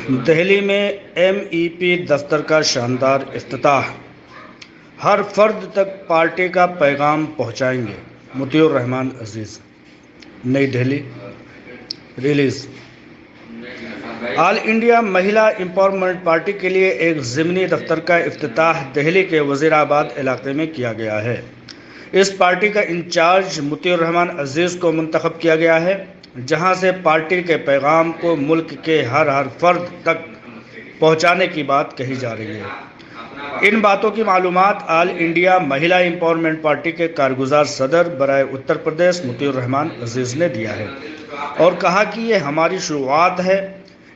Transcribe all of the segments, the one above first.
دہلی میں MEP دفتر کا شاندار افتتاح، ہر فرد تک پارٹی کا پیغام پہنچائیں گے، مطیع الرحمان عزیز۔ نئی دہلی، ریلیز۔ آل انڈیا مہیلا امپاورمنٹ پارٹی کے لیے ایک ضمنی دفتر کا افتتاح دہلی کے وزیر آباد علاقے میں کیا گیا ہے۔ اس پارٹی کا انچارج مطیع الرحمان عزیز کو منتخب کیا گیا ہے، جہاں سے پارٹی کے پیغام کو ملک کے ہر فرد تک پہنچانے کی بات کہی جا رہی ہے۔ ان باتوں کی معلومات آل انڈیا مہیلا امپاورمنٹ پارٹی کے کارگزار صدر برائے اتر پردیش مطیع الرحمان عزیز نے دیا ہے اور کہا کہ یہ ہماری شروعات ہے۔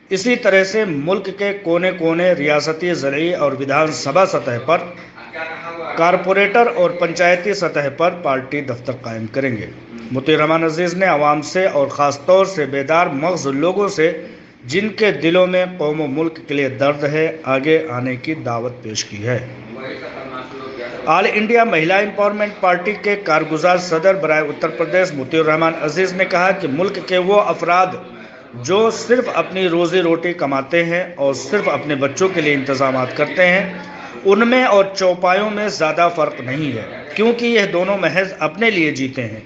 اسی طرح سے ملک کے کونے کونے، ریاستی، ضلعی اور ویدھان سبھا سطح پر، کارپوریٹر اور پنچایتی سطح پر پارٹی دفتر قائم کریں گے۔ مطیع الرحمان عزیز نے عوام سے اور خاص طور سے بیدار مغز لوگوں سے، جن کے دلوں میں قوم و ملک کے لیے درد ہے، آگے آنے کی دعوت پیش کی ہے۔ آل انڈیا مہیلا امپاورمنٹ پارٹی کے کارگزار صدر برائے اتر پردیش مطیع الرحمان عزیز نے کہا کہ ملک کے وہ افراد جو صرف اپنی روزی روٹی کماتے ہیں اور صرف اپنے بچوں کے لیے انتظامات کرتے ہیں، ان میں اور چوپایوں میں زیادہ فرق نہیں ہے، کیونکہ یہ دونوں محض اپنے لیے جیتے ہیں۔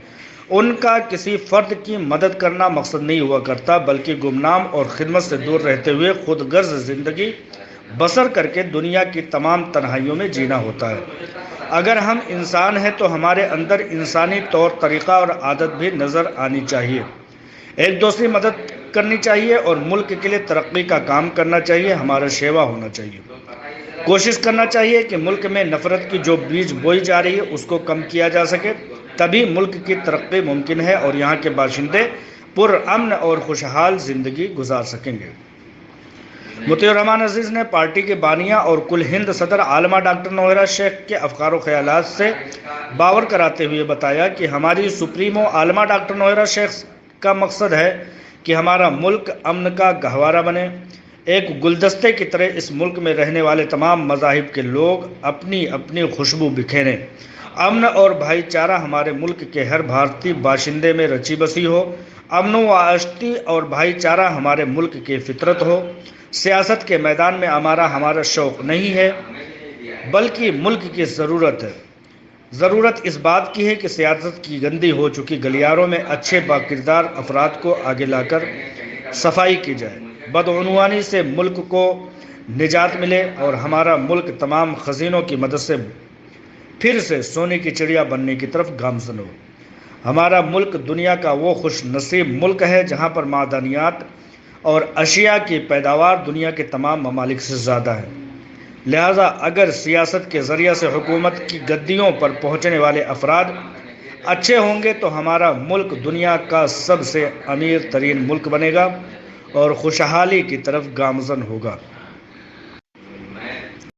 ان کا کسی فرد کی مدد کرنا مقصد نہیں ہوا کرتا، بلکہ گمنام اور خدمت سے دور رہتے ہوئے خود غرض زندگی بسر کر کے دنیا کی تمام تنہائیوں میں جینا ہوتا ہے۔ اگر ہم انسان ہیں تو ہمارے اندر انسانی طور طریقہ اور عادت بھی نظر آنی چاہیے۔ ایک دوسری مدد کرنی چاہیے اور ملک کے لیے ترقی کا کام کرنا چاہیے۔ ہمارا شیوا ہونا چاہیے۔ کوشش کرنا چاہیے کہ ملک میں نفرت کی جو بیج بوئی جا رہی ہے اس کو کم کیا جا سکے، تبھی ملک کی ترقی ممکن ہے اور یہاں کے باشندے پرامن اور خوشحال زندگی گزار سکیں گے۔ مطیع الرحمان عزیز نے پارٹی کے بانیہ اور کل ہند صدر عالمہ ڈاکٹر نوہرا شیخ کے افکار و خیالات سے باور کراتے ہوئے بتایا کہ ہماری سپریمو عالمہ ڈاکٹر نوہرا شیخ کا مقصد ہے کہ ہمارا ملک امن کا گہوارہ بنے۔ ایک گلدستے کی طرح اس ملک میں رہنے والے تمام مذاہب کے لوگ اپنی اپنی خوشبو بکھیریں۔ امن اور بھائی چارہ ہمارے ملک کے ہر بھارتی باشندے میں رچی بسی ہو۔ امن و آشتی اور بھائی چارہ ہمارے ملک کی فطرت ہو۔ سیاست کے میدان میں ہمارا شوق نہیں ہے، بلکہ ملک کی ضرورت ہے۔ ضرورت اس بات کی ہے کہ سیاست کی گندی ہو چکی گلیاروں میں اچھے باکردار افراد کو آگے لا کر صفائی کی جائے، بدعنوانی سے ملک کو نجات ملے اور ہمارا ملک تمام خزینوں کی مدد سے پھر سے سونے کی چڑیا بننے کی طرف گامزن ہو۔ ہمارا ملک دنیا کا وہ خوش نصیب ملک ہے جہاں پر معدنیات اور اشیاء کی پیداوار دنیا کے تمام ممالک سے زیادہ ہے۔ لہذا اگر سیاست کے ذریعے سے حکومت کی گدیوں پر پہنچنے والے افراد اچھے ہوں گے تو ہمارا ملک دنیا کا سب سے امیر ترین ملک بنے گا اور خوشحالی کی طرف گامزن ہوگا۔